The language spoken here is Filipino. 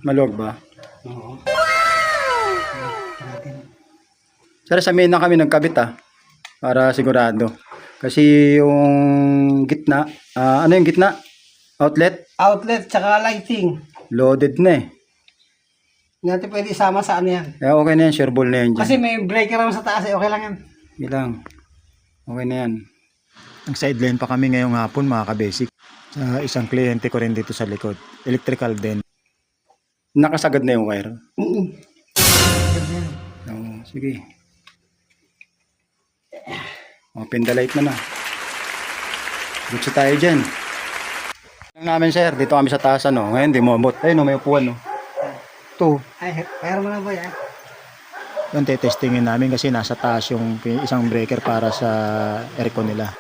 Maluwag ba? Oo. Sir, sa main na kami nagkabit para sigurado. Kasi yung gitna, ano yung gitna? Outlet? Outlet tsaka lighting. Loaded na eh. Hindi natin pwede isama sa ano yan. Kaya okay na yan, sure ball na yan dyan. Kasi may breaker naman sa taas okay lang yan. Ilang. Okay na yan. Ang sideline pa kami ngayong hapon mga ka-basic. Sa isang kliyente ko rin dito sa likod. Electrical din. Nakasagad na yung wire. Oo, sige. Open the light na. Dito tayo dyan. Lang namin sir, dito kami sa taas Ngayon di mo abot. Ayun may upuan Ito. Ay, kaya mo na ba yan? Yung testingin namin kasi nasa taas yung isang breaker para sa aircon nila.